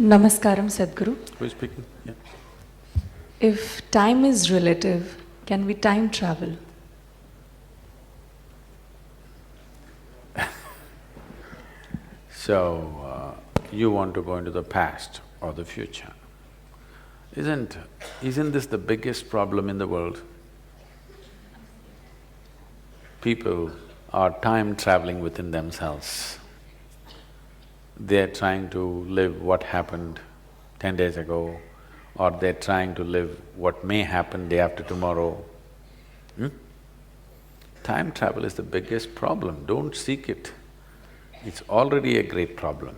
Namaskaram, Sadhguru. Who is speaking? Yeah. If time is relative, can we time travel? So, you want to go into the past or the future. Isn't this the biggest problem in the world? People are time traveling within themselves. They're trying to live what happened 10 days ago, or they're trying to live what may happen day after tomorrow. Time travel is the biggest problem, don't seek it. It's already a great problem.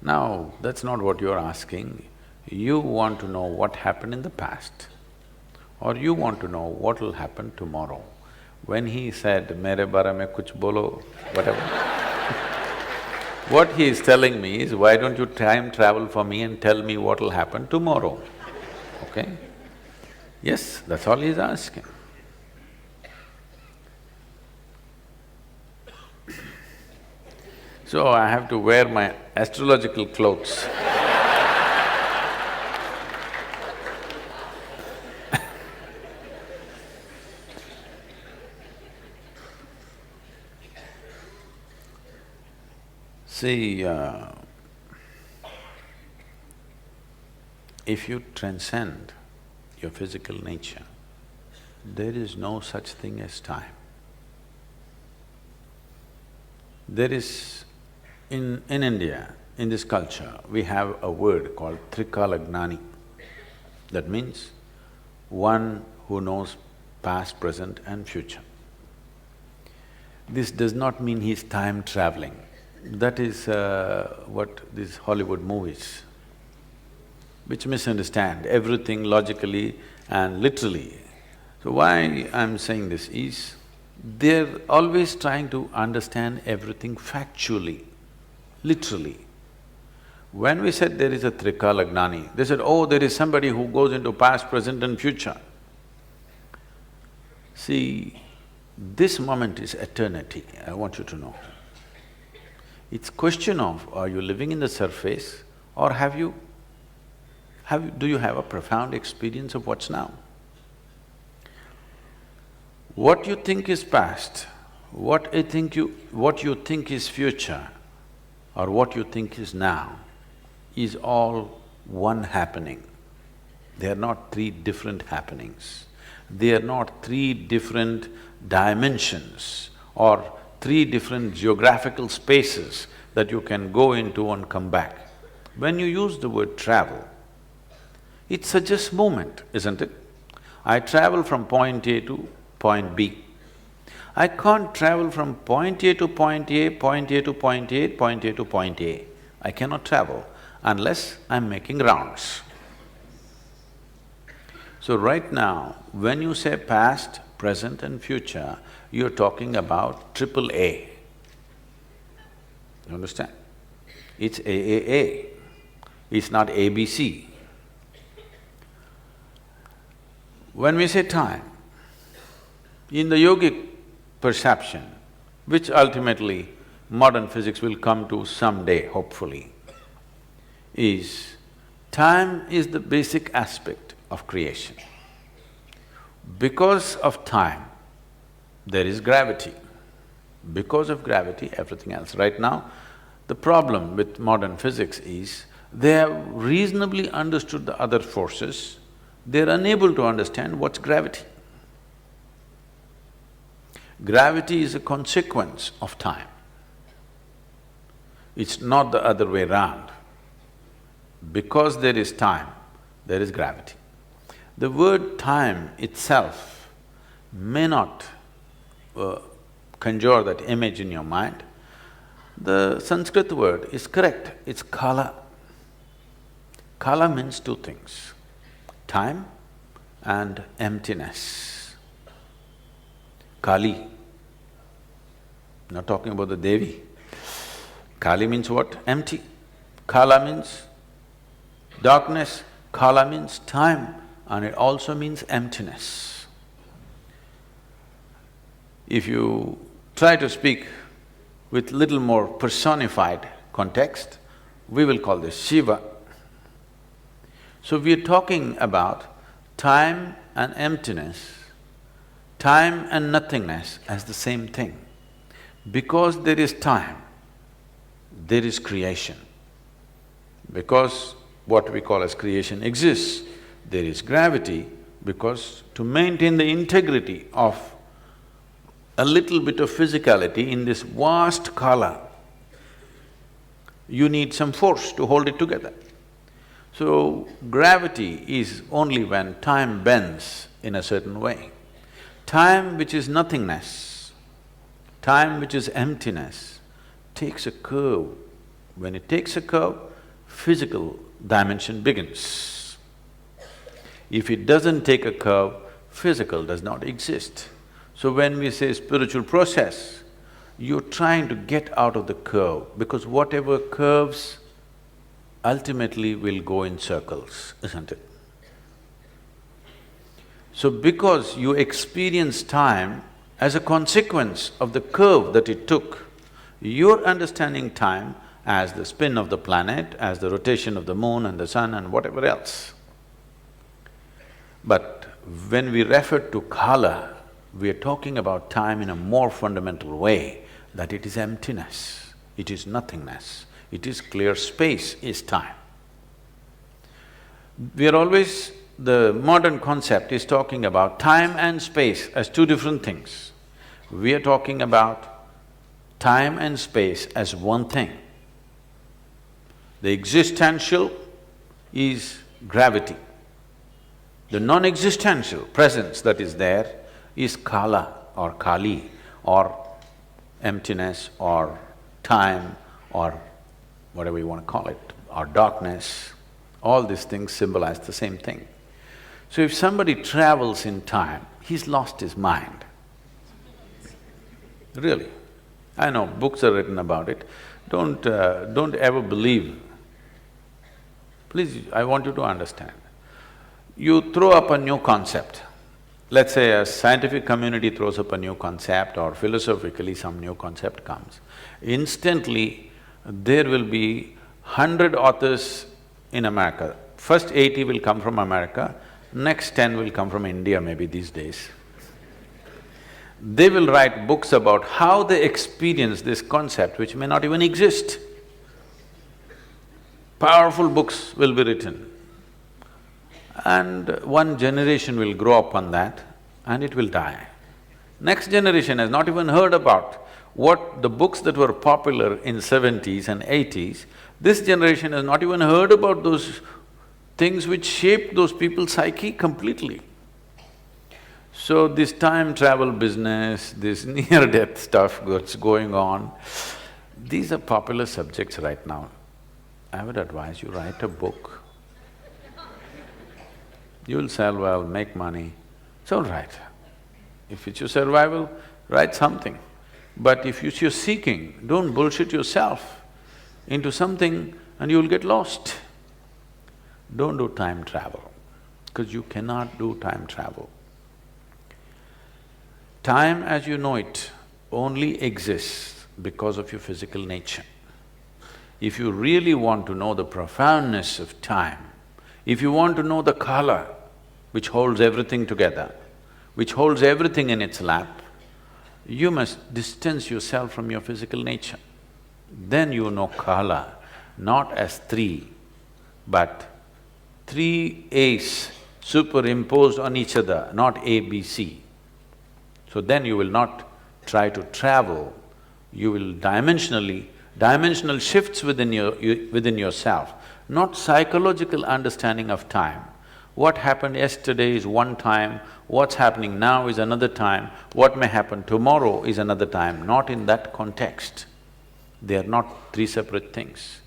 Now, that's not what you're asking. You want to know what happened in the past, or you want to know what will happen tomorrow. When he said, "Mere bare mein kuch bolo," whatever, what he is telling me is, why don't you time travel for me and tell me what will happen tomorrow, okay? Yes, that's all he's asking. So I have to wear my astrological clothes. See, if you transcend your physical nature, there is no such thing as time. There is… In India, in this culture, we have a word called Trikalagnani. That means one who knows past, present and future. This does not mean he's time traveling. That is what these Hollywood movies, which misunderstand everything logically and literally. So why I'm saying this is, they're always trying to understand everything factually, literally. When we said there is a Trikalagnani, they said, oh, there is somebody who goes into past, present and future. See, this moment is eternity, I want you to know. It's question of, are you living in the surface or do you have a profound experience of what's now? What you think is past, what you think is future, or what you think is now, is all one happening. They are not three different happenings. They are not three different dimensions or three different geographical spaces that you can go into and come back. When you use the word travel, it suggests movement, isn't it? I travel from point A to point B. I can't travel from point A to point A, point A to point A, point A to point A. I cannot travel unless I'm making rounds. So right now, when you say past, present and future, you're talking about triple A. You understand? It's AAA, it's not ABC. When we say time, in the yogic perception, which ultimately modern physics will come to someday, hopefully, is time is the basic aspect of creation. Because of time, there is gravity. Because of gravity, everything else. Right now, the problem with modern physics is, they have reasonably understood the other forces, they're unable to understand what's gravity. Gravity is a consequence of time. It's not the other way round. Because there is time, there is gravity. The word time itself may not conjure that image in your mind. The Sanskrit word is correct, it's kala. Kala means two things, time and emptiness. Kali, not talking about the Devi. Kali means what? Empty. Kala means darkness, kala means time, and it also means emptiness. If you try to speak with little more personified context, we will call this Shiva. So we are talking about time and emptiness, time and nothingness as the same thing. Because there is time, there is creation. Because what we call as creation exists, there is gravity, because to maintain the integrity of a little bit of physicality in this vast kala, you need some force to hold it together. So, gravity is only when time bends in a certain way. Time which is nothingness, time which is emptiness, takes a curve. When it takes a curve, physical dimension begins. If it doesn't take a curve, physical does not exist. So when we say spiritual process, you're trying to get out of the curve, because whatever curves ultimately will go in circles, isn't it? So because you experience time as a consequence of the curve that it took, you're understanding time as the spin of the planet, as the rotation of the moon and the sun and whatever else. But when we refer to kala, we are talking about time in a more fundamental way, that it is emptiness, it is nothingness, it is clear space is time. We are always… the modern concept is talking about time and space as two different things. We are talking about time and space as one thing. The existential is gravity. The non-existential presence that is there is kala or kali or emptiness or time or whatever you want to call it, or darkness. All these things symbolize the same thing. So if somebody travels in time, he's lost his mind. Really. I know books are written about it. Don't ever believe. Please, I want you to understand. You throw up a new concept. Let's say a scientific community throws up a new concept, or philosophically some new concept comes. Instantly, there will be 100 authors in America. First 80 will come from America, next 10 will come from India maybe these days. They will write books about how they experience this concept which may not even exist. Powerful books will be written. And one generation will grow up on that and it will die. Next generation has not even heard about what the books that were popular in 70s and 80s, this generation has not even heard about those things which shaped those people's psyche completely. So this time travel business, this near-death stuff that's going on, these are popular subjects right now. I would advise you write a book. You'll sell well, make money, it's all right. If it's your survival, write something. But if you're seeking, don't bullshit yourself into something and you'll get lost. Don't do time travel, because you cannot do time travel. Time as you know it only exists because of your physical nature. If you really want to know the profoundness of time, if you want to know the kala which holds everything together, which holds everything in its lap, you must distance yourself from your physical nature. Then you know kala, not as three, but three A's superimposed on each other, not A, B, C. So then you will not try to travel, you will dimensional shifts within yourself, not psychological understanding of time. What happened yesterday is one time, what's happening now is another time, what may happen tomorrow is another time, not in that context. They are not three separate things.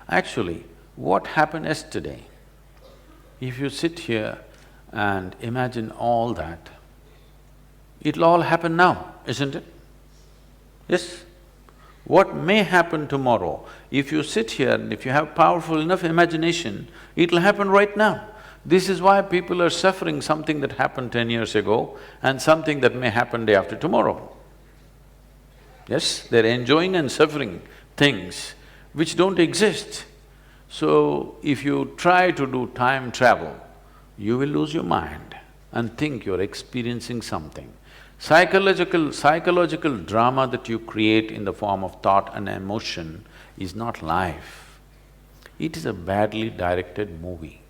Actually, what happened yesterday, if you sit here and imagine all that, it'll all happen now, isn't it? Yes? What may happen tomorrow, if you sit here and if you have powerful enough imagination, it'll happen right now. This is why people are suffering something that happened 10 years ago and something that may happen day after tomorrow. Yes, they're enjoying and suffering things which don't exist. So, if you try to do time travel, you will lose your mind and think you're experiencing something. Psychological drama that you create in the form of thought and emotion is not life. It is a badly directed movie.